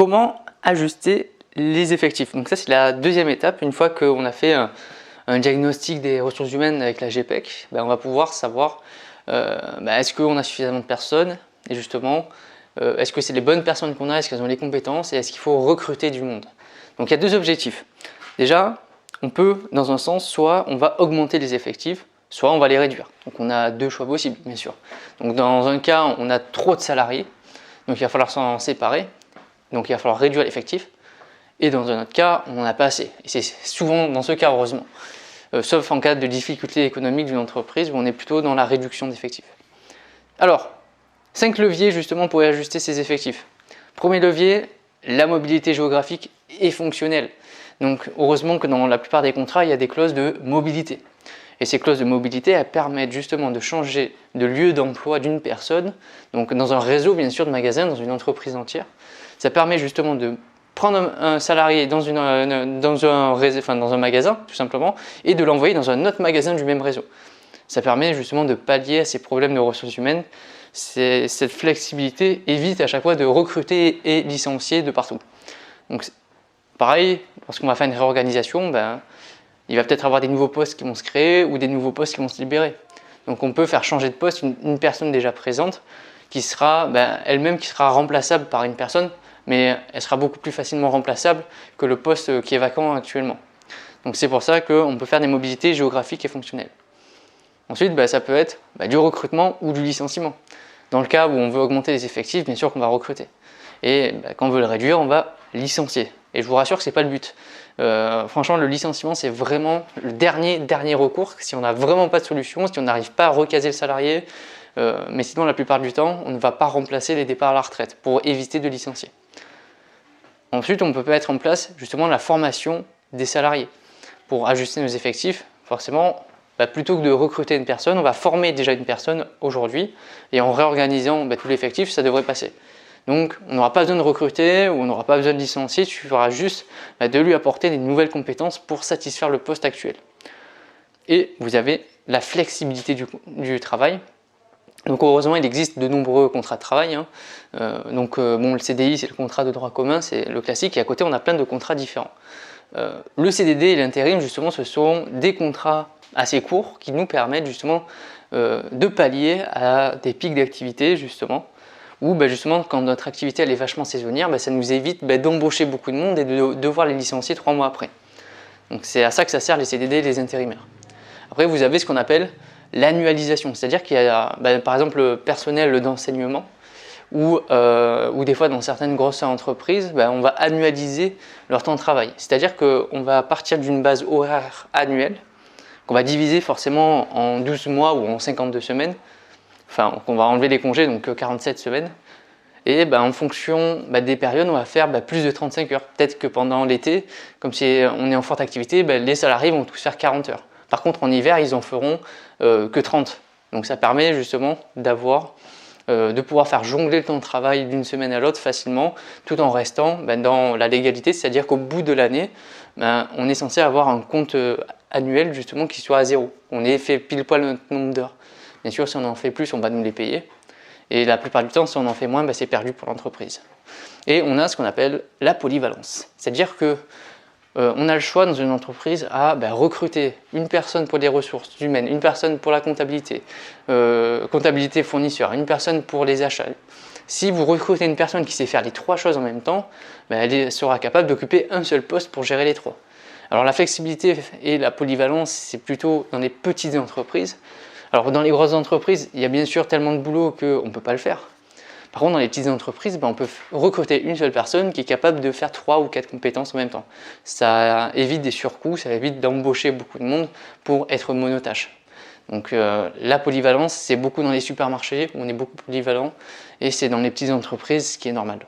comment ajuster les effectifs? Donc ça, c'est la deuxième étape. Une fois qu'on a fait un diagnostic des ressources humaines avec la GPEC, on va pouvoir savoir est-ce qu'on a suffisamment de personnes et justement, est-ce que c'est les bonnes personnes qu'on a, est-ce qu'elles ont les compétences et est-ce qu'il faut recruter du monde? Donc il y a deux objectifs. Déjà, on peut, dans un sens, soit on va augmenter les effectifs, soit on va les réduire. Donc on a deux choix possibles, bien sûr. Donc dans un cas, on a trop de salariés, donc il va falloir s'en séparer, donc il va falloir réduire l'effectif. Et dans un autre cas, on n'en a pas assez. Et c'est souvent dans ce cas, heureusement. Sauf en cas de difficulté économique d'une entreprise où on est plutôt dans la réduction d'effectifs. Alors, 5 leviers justement pour ajuster ces effectifs. Premier levier, la mobilité géographique et fonctionnelle. Donc heureusement que dans la plupart des contrats, il y a des clauses de mobilité. Et ces clauses de mobilité, elles permettent justement de changer de lieu d'emploi d'une personne, donc dans un réseau bien sûr de magasins, dans une entreprise entière. Ça permet justement de prendre un salarié dans un magasin tout simplement et de l'envoyer dans un autre magasin du même réseau. Ça permet justement de pallier à ces problèmes de ressources humaines. Cette flexibilité évite à chaque fois de recruter et licencier de partout. Donc pareil, lorsqu'on va faire une réorganisation, il va peut-être avoir des nouveaux postes qui vont se créer ou des nouveaux postes qui vont se libérer. Donc on peut faire changer de poste une personne déjà présente qui sera elle-même qui sera remplaçable par une personne, mais elle sera beaucoup plus facilement remplaçable que le poste qui est vacant actuellement. Donc c'est pour ça qu'on peut faire des mobilités géographiques et fonctionnelles. Ensuite, ça peut être du recrutement ou du licenciement. Dans le cas où on veut augmenter les effectifs, bien sûr qu'on va recruter. Et quand on veut le réduire, on va licencier. Et je vous rassure que ce n'est pas le but. Franchement, le licenciement, c'est vraiment le dernier recours. Si on n'a vraiment pas de solution, si on n'arrive pas à recaser le salarié, mais sinon, la plupart du temps, on ne va pas remplacer les départs à la retraite pour éviter de licencier. Ensuite, on peut mettre en place justement la formation des salariés. Pour ajuster nos effectifs, forcément, plutôt que de recruter une personne, on va former déjà une personne aujourd'hui et en réorganisant tout l'effectif, ça devrait passer. Donc, on n'aura pas besoin de recruter ou on n'aura pas besoin de licencier, il suffira juste de lui apporter des nouvelles compétences pour satisfaire le poste actuel. Et vous avez la flexibilité du travail. Donc heureusement, il existe de nombreux contrats de travail. Le CDI, c'est le contrat de droit commun, c'est le classique, et à côté, on a plein de contrats différents. Le CDD et l'intérim, justement, ce sont des contrats assez courts qui nous permettent justement de pallier à des pics d'activité, justement, ou justement, quand notre activité elle est vachement saisonnière, ça nous évite d'embaucher beaucoup de monde et de devoir les licencier 3 mois après. Donc c'est à ça que ça sert les CDD et les intérimaires. Après, vous avez ce qu'on appelle l'annualisation, c'est-à-dire qu'il y a par exemple le personnel d'enseignement ou des fois dans certaines grosses entreprises, on va annualiser leur temps de travail. C'est-à-dire qu'on va partir d'une base horaire annuelle qu'on va diviser forcément en 12 mois ou en 52 semaines, enfin qu'on va enlever les congés, donc 47 semaines. Et en fonction des périodes, on va faire plus de 35 heures. Peut-être que pendant l'été, comme si on est en forte activité, les salariés vont tous faire 40 heures. Par contre, en hiver, ils en feront que 30. Donc ça permet justement de pouvoir faire jongler le temps de travail d'une semaine à l'autre facilement, tout en restant dans la légalité, c'est-à-dire qu'au bout de l'année, on est censé avoir un compte annuel justement qui soit à zéro. On ait fait pile poil notre nombre d'heures. Bien sûr, si on en fait plus, on va nous les payer. Et la plupart du temps, si on en fait moins, c'est perdu pour l'entreprise. Et on a ce qu'on appelle la polyvalence. C'est-à-dire que on a le choix dans une entreprise à recruter une personne pour les ressources humaines, une personne pour la comptabilité, comptabilité fournisseur, une personne pour les achats. Si vous recrutez une personne qui sait faire les 3 choses en même temps, elle sera capable d'occuper un seul poste pour gérer les 3. Alors la flexibilité et la polyvalence, c'est plutôt dans les petites entreprises. Alors dans les grosses entreprises, il y a bien sûr tellement de boulot qu'on ne peut pas le faire. Par contre, dans les petites entreprises, on peut recruter une seule personne qui est capable de faire 3 ou 4 compétences en même temps. Ça évite des surcoûts, ça évite d'embaucher beaucoup de monde pour être monotâche. Donc la polyvalence, c'est beaucoup dans les supermarchés où on est beaucoup polyvalent et c'est dans les petites entreprises ce qui est normal.